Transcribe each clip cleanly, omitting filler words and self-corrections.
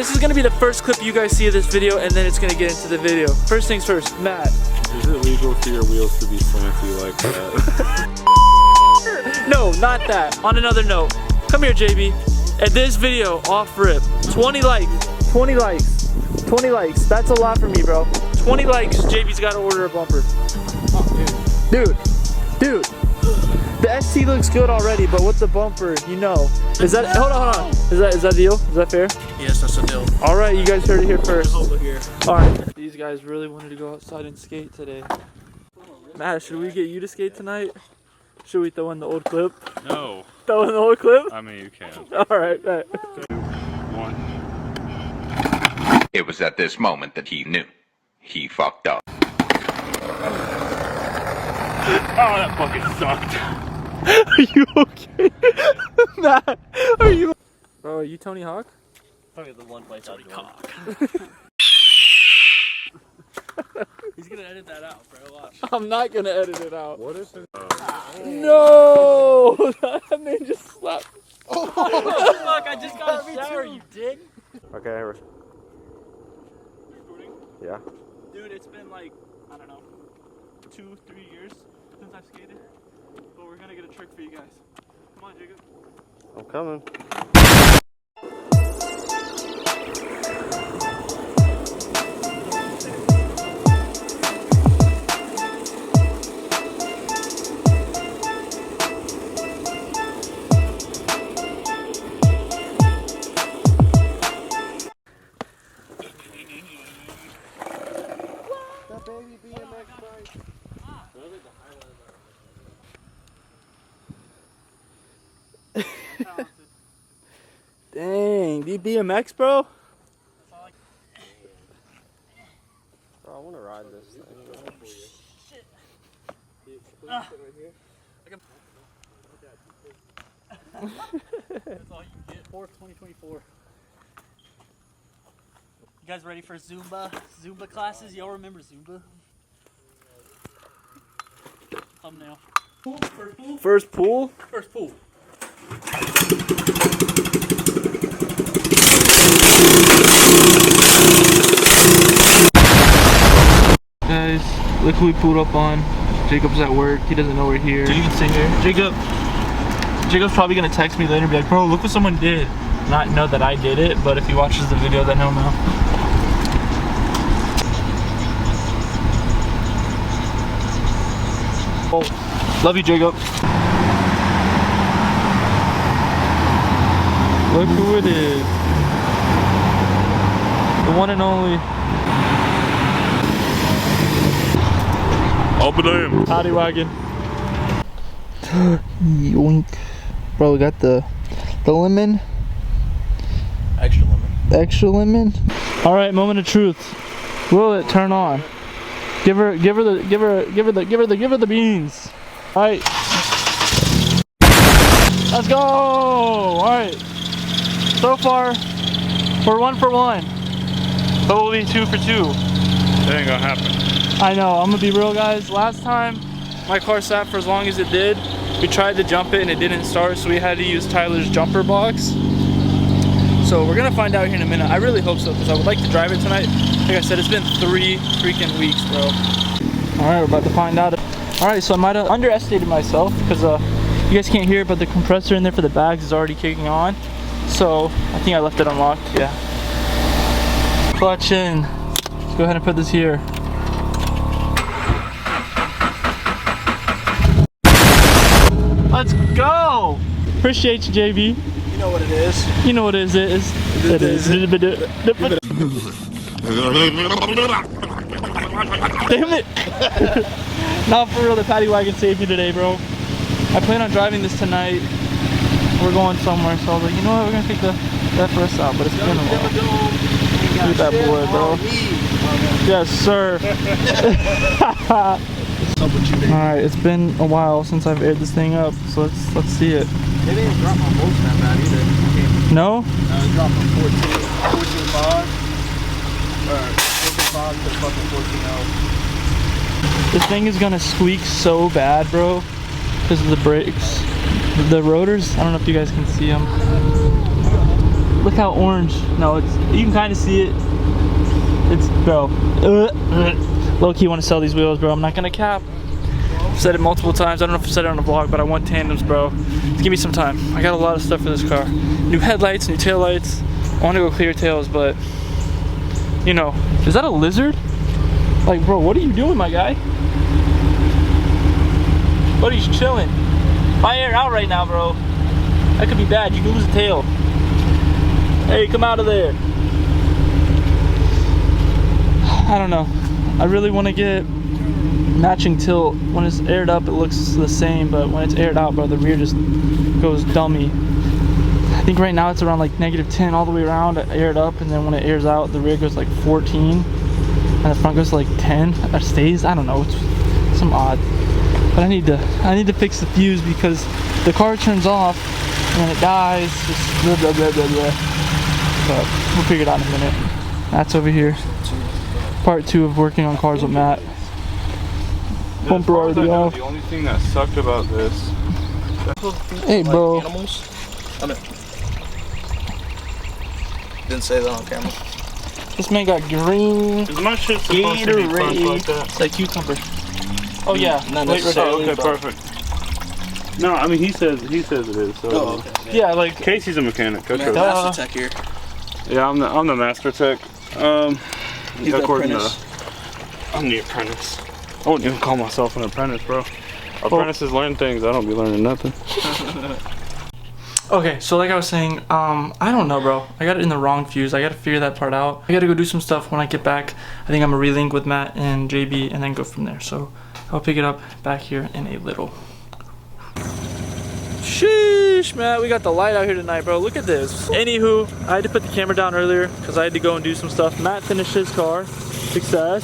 This is gonna be the first clip you guys see of this video, and then it's gonna get into the video. First things first, Matt. Is it legal for your wheels to be slanty like that? No, not that. On another note, come here, JB. And this video, off rip, 20 likes, 20 likes, 20 likes. That's a lot for me, bro. 20 likes, JB's gotta order a bumper. Oh, Dude. The ST looks good already, but with the bumper, you know. Is that, hold on. Is that a deal? Is that fair? Yes, that's a deal. All right, you guys heard it here first. Over here. All right. These guys really wanted to go outside and skate today. Matt, should we get you to skate tonight? Should we throw in the old clip? No. Throw in the old clip? I mean, you can. All right, bet. 2, 1. It was at this moment that he knew. He fucked up. Oh, that fucking sucked. Are you okay? Matt, are you? Bro, are you Tony Hawk? Probably the one place Tony Hawk. He's gonna edit that out, bro. Watch. I'm not gonna edit it out. What is it? No! That man just slapped. Oh, fuck, I just got a shower, you dick. Okay, Recording? yeah. Dude, it's been like, I don't know, 2-3 years since I've skated. But we're gonna get a trick for you guys. Come on, Jacob. I'm coming. Dang, do you BMX, bro? Bro, I want to ride this thing. That's all you can get. 4th, 2024. You guys ready for Zumba? Zumba classes? Y'all remember Zumba? Thumbnail. First pool? First pool. Guys, look who we pulled up on. Jacob's at work. He doesn't know we're here. You can sit here. Jacob's probably gonna text me later and be like, bro, look what someone did. Not know that I did it, but if he watches the video, then he'll know. Oh, love you, Jacob. Look who it is. The one and only. Open him. Paddy wagon. Yoink. Bro, we got the lemon. Extra lemon. Extra lemon. All right, moment of truth. Will it turn on? Give her the beans. All right. Let's go. All right. So far, we're 1 for 1, but we'll be 2 for 2. That ain't gonna happen. I know, I'm gonna be real, guys. Last time my car sat for as long as it did, we tried to jump it and it didn't start, so we had to use Tyler's jumper box. So we're gonna find out here in a minute. I really hope so, because I would like to drive it tonight. Like I said, it's been 3 freaking weeks, bro. All right, we're about to find out. All right, so I might have underestimated myself, because you guys can't hear it, but the compressor in there for the bags is already kicking on. So I think I left it unlocked, yeah. Clutch in. Let's go ahead and put this here. Let's go! Appreciate you, JB. You know what it is. You know what it is. It is. Damn it! Not for real, the paddy wagon saved me today, bro. I plan on driving this tonight. We're going somewhere, so I was like, you know what, we're gonna take the FRS out, but it's been a while. Look at that boy, bro. Yes, sir. Alright, it's been a while since I've aired this thing up, so let's see it. They didn't drop my bolts that bad either. No? No, they dropped from 14.5 or 14.5 to fucking 14.0. This thing is gonna squeak so bad, bro, because of the brakes. The rotors, I don't know if you guys can see them. Look how orange. No, it's, you can kind of see it. It's, bro. Low key want to sell these wheels, bro. I'm not gonna cap. I've said it multiple times. I don't know if I said it on the vlog, but I want tandems, bro. Just give me some time. I got a lot of stuff for this car. New headlights, new taillights. I want to go clear tails, but you know, is that a lizard? Like, bro, what are you doing, my guy? Buddy's chilling. If I air out right now, bro, that could be bad. You could lose a tail. Hey, come out of there. I don't know. I really want to get matching tilt. When it's aired up, it looks the same, but when it's aired out, bro, the rear just goes dummy. I think right now it's around like -10 all the way around, aired up, and then when it airs out, the rear goes like 14, and the front goes like 10, or stays. I don't know. It's some odd. But I need to fix the fuse because the car turns off and then it dies. Just blah, blah, blah, blah, blah. But we'll figure it out in a minute. Matt's over here. Part 2 of working on cars with Matt. Bumper already off. The only thing that sucked about this. Hey, bro. Like animals? I mean, didn't say that on camera. This man got green Is my shit supposed to be crushed like that? It's like cucumber. Oh yeah, No, late that's Oh, rotation. okay, perfect. No, I mean he says it is. So. Oh, okay. Yeah, like Casey's a mechanic. Man, Okay. Master Tech here. Yeah, I'm the master tech. He's the according apprentice. I'm the apprentice. I wouldn't even call myself an apprentice, bro. Apprentices learn things. I don't be learning nothing. okay, so like I was saying, I don't know, bro. I got it in the wrong fuse. I got to figure that part out. I got to go do some stuff when I get back. I think I'm gonna relink with Matt and JB and then go from there. So I'll pick it up back here in a little. Sheesh, Matt, we got the light out here tonight, bro. Look at this. Anywho, I had to put the camera down earlier because I had to go and do some stuff. Matt finished his car. Success.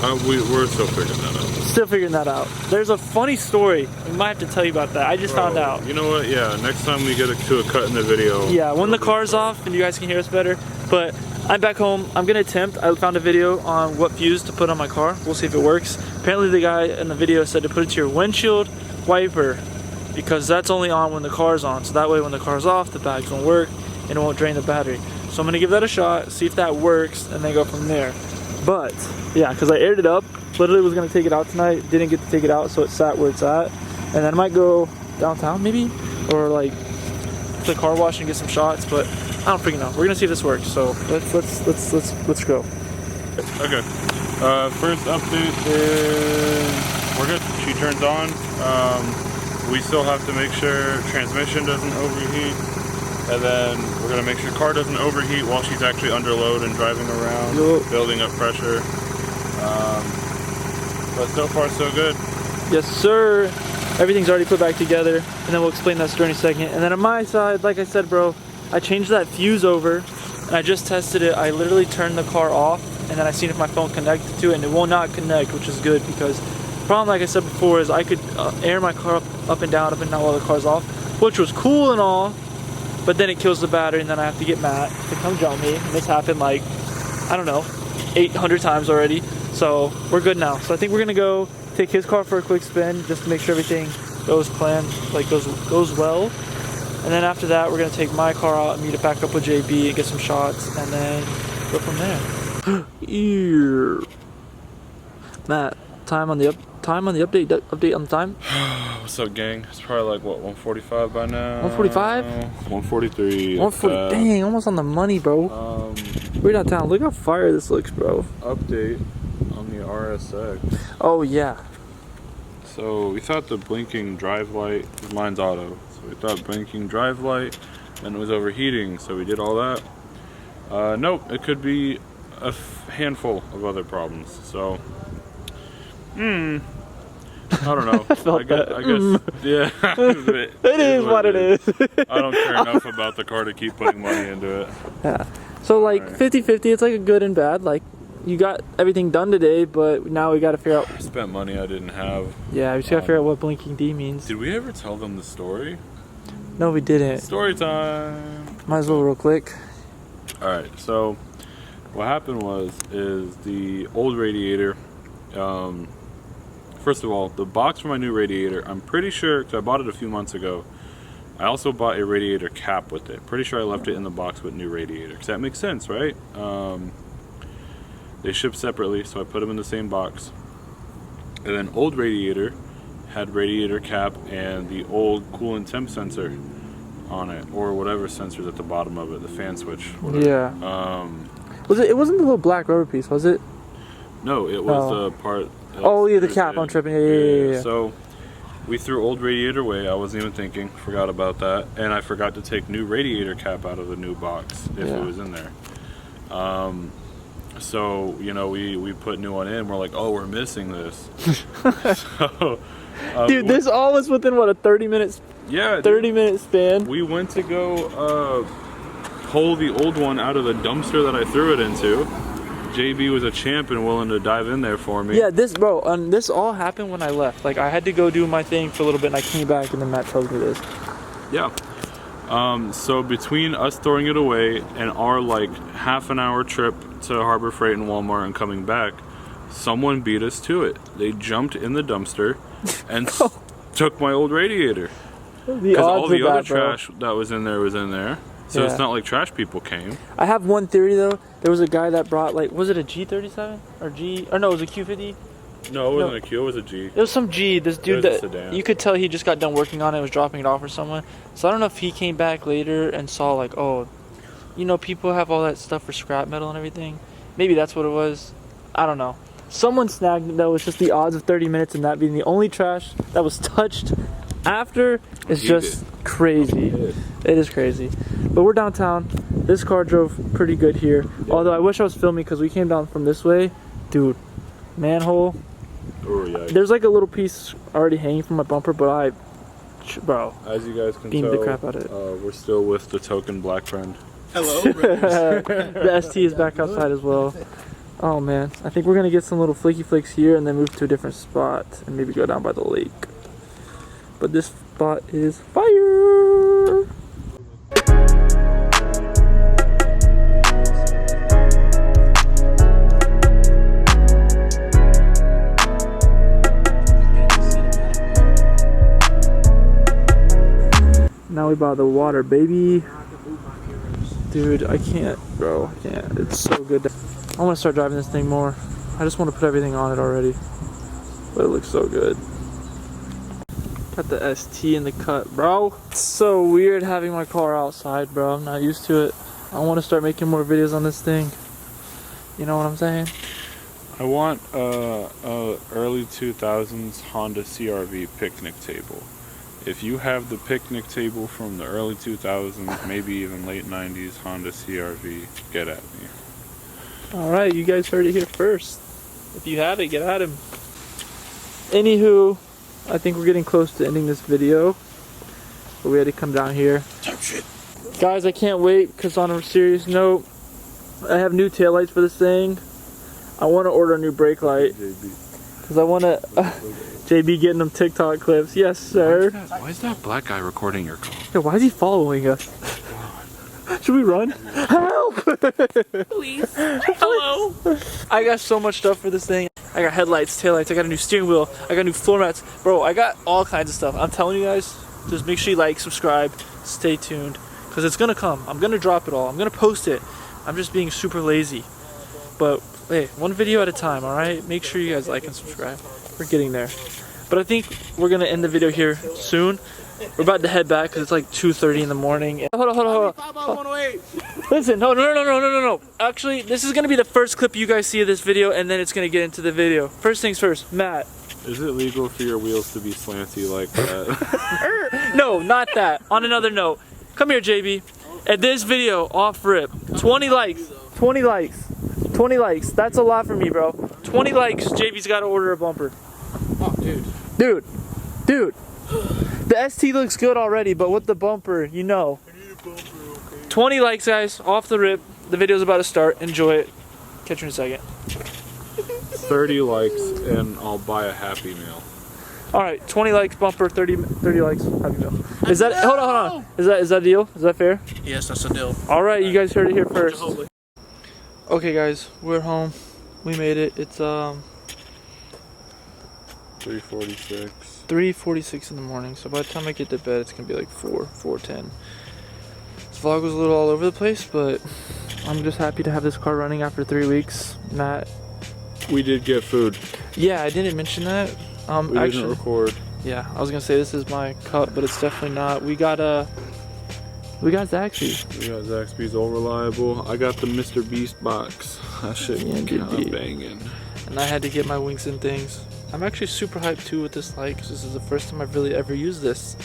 We're still figuring that out. Still figuring that out. There's a funny story. We might have to tell you about that. I just found out. You know what? Yeah, next time we get to a cut in the video. Yeah, when the car's off and you guys can hear us better. But I'm back home. I'm gonna attempt. I found a video on what fuse to put on my car. We'll see if it works. Apparently the guy in the video said to put it to your windshield wiper because that's only on when the car's on. So that way when the car's off, the bags won't work and it won't drain the battery. So I'm gonna give that a shot, see if that works, and then go from there. But yeah, because I aired it up, literally was gonna take it out tonight, didn't get to take it out, so it sat where it's at. And then I might go downtown maybe, or like to the car wash and get some shots, but I don't freaking know. We're gonna see if this works. So let's go. Okay. First update is we're good. She turns on. We still have to make sure transmission doesn't overheat, and then we're gonna make sure car doesn't overheat while she's actually under load and driving around, building up pressure. But so far so good. Yes, sir. Everything's already put back together, and then we'll explain that story in a second. And then on my side, like I said, bro, I changed that fuse over, and I just tested it. I literally turned the car off, and then I seen if my phone connected to it, and it will not connect, which is good because the problem, like I said before, is I could air my car up and down while the car's off, which was cool and all, but then it kills the battery, and then I have to get Matt to come jump me. And this happened like, I don't know, 800 times already. So we're good now. So I think we're gonna go take his car for a quick spin just to make sure everything goes goes well. And then after that, we're gonna take my car out and meet it back up with JB and get some shots, and then go from there. Ear. Matt, time on the update on the time. What's up, gang? It's probably like what, 1:45 by now. 1:45? 1:43. 1:40. Dang, almost on the money, bro. We're downtown. Look how fire this looks, bro. Update on the RSX. Oh yeah. So we thought the blinking drive light, mine's auto, so we thought blinking drive light, and it was overheating, so we did all that. Nope, it could be a handful of other problems. So, I don't know. I guess, yeah. It is what it is. I don't care enough about the car to keep putting money into it. Yeah. So like 50-50, it's like a good and bad. Like you got everything done today, but now we got to figure out. I spent money I didn't have. Yeah, we just got to figure out what blinking D means. Did we ever tell them the story? No, we didn't. Story time. Might as well real quick. All right. So what happened is the old radiator. First of all, the box for my new radiator, I'm pretty sure, because I bought it a few months ago, I also bought a radiator cap with it. Pretty sure I left it in the box with new radiator, because that makes sense, right? They ship separately, so I put them in the same box. And then old radiator had radiator cap and the old coolant temp sensor on it, or whatever sensor's at the bottom of it, the fan switch. Whatever. Yeah. Was it? It wasn't the little black rubber piece, was it? No, it was the part. Oh yeah, the cap. I'm tripping. Yeah. So we threw old radiator away. I wasn't even thinking. Forgot about that, and I forgot to take new radiator cap out of the new box if it was in there. So you know, we put new one in. We're like, oh, we're missing this. So, dude, this all was within what, a 30-minute? Yeah, 30-minute span. We went to go pull the old one out of the dumpster that I threw it into. JB was a champ and willing to dive in there for me. Yeah, this all happened when I left. Like, I had to go do my thing for a little bit, and I came back, and then Matt tells me this. Yeah. So between us throwing it away and our like half an hour trip to Harbor Freight and Walmart and coming back, someone beat us to it. They jumped in the dumpster and took my old radiator. Because all the other trash that was in there was in there. So it's not like trash people came. I have one theory though. There was a guy that brought, like, was it a G37 or no, it was a Q50? No, it wasn't a Q, it was a G. It was some G. This dude that you could tell he just got done working on it, was dropping it off for someone. So I don't know if he came back later and saw like, oh, you know, people have all that stuff for scrap metal and everything. Maybe that's what it was. I don't know. Someone snagged it though. It's just the odds of 30 minutes and that being the only trash that was touched after is just crazy. It is crazy. But we're downtown. This car drove pretty good here. Yeah. Although I wish I was filming because we came down from this way. Dude, manhole. Oh, yeah. There's like a little piece already hanging from my bumper, but bro. As you guys can tell, the crap out of it. We're still with the token black friend. Hello. The ST is back outside as well. Oh man, I think we're gonna get some little flaky flakes here and then move to a different spot and maybe go down by the lake. But this spot is fire. Now we bought the water, baby. Dude, I can't, bro. I can't. It's so good. I want to start driving this thing more. I just want to put everything on it already. But it looks so good. Got the ST in the cut, bro. It's so weird having my car outside, bro. I'm not used to it. I want to start making more videos on this thing. You know what I'm saying? I want a early 2000s Honda CR-V picnic table. If you have the picnic table from the early 2000s, maybe even late 90s Honda CR-V, get at me. Alright, you guys heard it here first. If you have it, get at him. Anywho, I think we're getting close to ending this video. But we had to come down here. Guys, I can't wait because on a serious note, I have new taillights for this thing. I want to order a new brake light. Because I want to... JB getting them TikTok clips. Yes, sir. Why is that black guy recording your call? Yeah, why is he following us? Should we run? Help! Please. Hello. I got so much stuff for this thing. I got headlights, taillights, I got a new steering wheel, I got new floor mats. Bro, I got all kinds of stuff. I'm telling you guys, just make sure you like, subscribe, stay tuned. Because it's going to come. I'm going to drop it all. I'm going to post it. I'm just being super lazy. But, hey, one video at a time, alright? Make sure you guys like and subscribe. We're getting there. But I think we're going to end the video here soon. We're about to head back because it's like 2:30 in the morning. Hold on. Listen, no. Actually, this is going to be the first clip you guys see of this video, and then it's going to get into the video. First things first, Matt. Is it legal for your wheels to be slanty like that? No, not that. On another note, come here, JB. At this video, off rip, 20 likes. 20 likes. 20 likes. That's a lot for me, bro. 20 likes, JB's got to order a bumper. Oh, dude. Dude. The ST looks good already, but with the bumper, you know. 20 likes, guys, off the rip. The video's about to start. Enjoy it. Catch you in a second. 30 likes and I'll buy a Happy Meal. Alright, 20 likes, bumper, 30 likes, Happy Meal. Is that, hold on. Is that a deal? Is that fair? Yes, that's a deal. Alright, you guys heard it here first. Okay guys, we're home. We made it. It's 3:46. 3:46 in the morning. So by the time I get to bed, it's gonna be like 4:10. This vlog was a little all over the place, but I'm just happy to have this car running after 3 weeks. Matt. We did get food. Yeah, I didn't mention that. We actually, didn't record. yeah, I was gonna say this is my cup, but it's definitely not. We got Zaxby's. We got Zaxby's All Reliable. I got the Mr. Beast box. That shit Yeah, kinda dude. banging. And I had to get my wings and things. I'm actually super hyped too with this light, because this is the first time I've really ever used this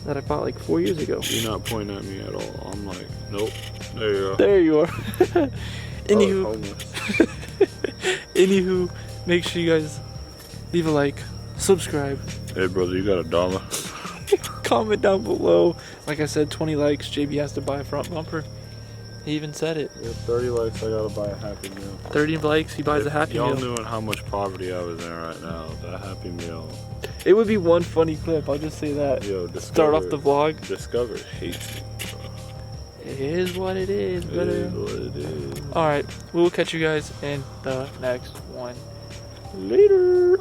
that I bought like 4 years ago. You're not pointing at me at all. I'm like, nope. There you go. There you are. Anywho, homeless. anywho, make sure you guys leave a like, subscribe, Hey, brother, you got $1? comment down below. Like I said, 20 likes, JB has to buy a front bumper. He even said it. Yeah, 30 likes, I gotta buy a Happy Meal. 30 likes, he buys a Happy Y'all Meal. knew how much poverty I was in right now. That Happy Meal. It would be one funny clip, I'll just say that. Yo, Start off the vlog. Discover hates me, bro. It is what it is, It brother. is what it is. Alright, we will catch you guys in the next one. Later.